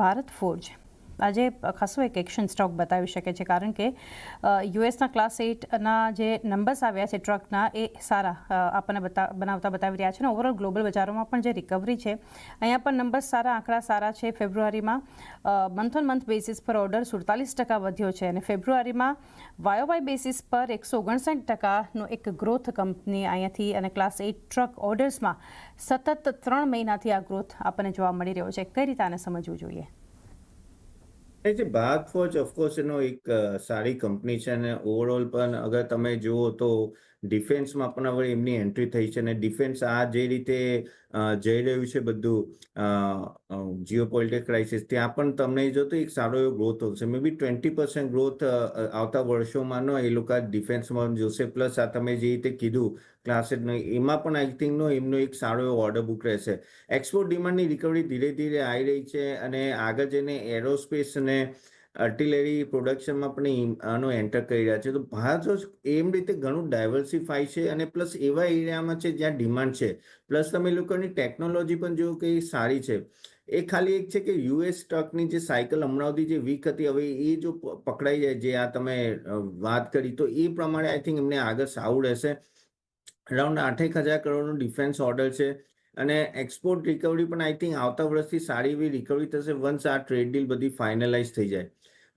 Bharat forge આજે ખાસો એક એક્શન સ્ટોક બતાવી શકે છે, કારણ કે યુએસના ક્લાસ 8ના જે નંબર્સ આવ્યા છે ટ્રકના એ સારા આપણને બનાવતા બતાવી રહ્યા છે. અને ઓવરઓલ ગ્લોબલ બજારોમાં પણ જે રિકવરી છે અહીંયા પણ નંબર્સ સારા, આંકડા સારા છે. ફેબ્રુઆરીમાં મંથ ઓન મંથ બેસિસ પર ઓર્ડર 47% વધ્યો છે અને ફેબ્રુઆરીમાં વાય બેસિસ પર 159%નો એક ગ્રોથ કંપની અહીંયાથી અને ક્લાસ 8 ટ્રક ઓર્ડર્સમાં સતત 3 મહિનાથી આ ગ્રોથ આપણને જોવા મળી રહ્યો છે. કઈ રીતે આને સમજવું જોઈએ? જે ભારત ફોર્જ ઓફકોર્સ એનો એક સારી કંપની છે અને ઓવરઓલ પણ અગર તમે જુઓ તો ડિફેન્સમાં પણ હવે એમની એન્ટ્રી થઈ છે અને ડિફેન્સ આ જે રીતે જઈ રહ્યું છે બધું જીઓપોલિટિકલ ક્રાઇસિસ, ત્યાં પણ તમને જો તો એક સારો એવો ગ્રોથ હશે. મે બી 20% ગ્રોથ આવતા વર્ષોમાં એ લોકો ડિફેન્સમાં જોશે. પ્લસ આ તમે જે રીતે કીધું ક્લાસેટનો, એમાં પણ આઈ થિંક એમનો એક સારો એવો ઓર્ડર બુક રહેશે. એક્સપોર્ટ ડિમાન્ડની રિકવરી ધીરે ધીરે આવી રહી છે અને આગળ જઈને એરોસ્પેસ અને આર્ટિલરી પ્રોડક્શનમાં પણ આનો એન્ટર કરી રહ્યા છે. તો ભારત એમ રીતે ઘણું ડાયવર્સિફાય છે અને પ્લસ એવા એરિયામાં છે જ્યાં ડિમાન્ડ છે. પ્લસ તમે લોકોની ટેકનોલોજી પણ જો કે સારી છે. એ ખાલી એક છે કે યુએસ સ્ટોકની જે સાયકલ હમણાં સુધી જે વીક હતી, હવે એ જો પકડાઈ જાય, જે આ તમે વાત કરી, તો એ પ્રમાણે આઈ થિંક એમને આગળ સારું રહેશે. અરાઉન્ડ 8,000 કરોડનો ડિફેન્સ ઓર્ડર છે અને એક્સપોર્ટ રિકવરી પણ આઈ થિંક આવતા વર્ષથી સારી એવી રિકવરી થશે વન્સ આ ટ્રેડ ડીલ બધી ફાઇનલાઇઝ થઈ જાય.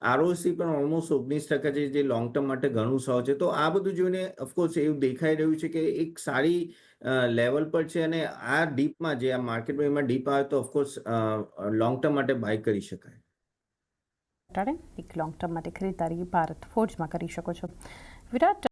આરઓસી પણ ઓલમોસ્ટ 19% છે, જે લોંગ ટર્મ માટે ઘણું સારું છે. તો આ બધું જોઈને ઓફકોર્સ એવું દેખાઈ રહ્યું છે કે એક સારી લેવલ પર છે અને આ ડીપમાં જે આ માર્કેટમાં એમાં ડીપ આવે તો ઓફકોર્સ લોંગ ટર્મ માટે બાય કરી શકાય. એક લોંગ ટર્મ માટે ખરીદારી ભારત ફોર્જમાં કરી શકો છો. વિરાટ,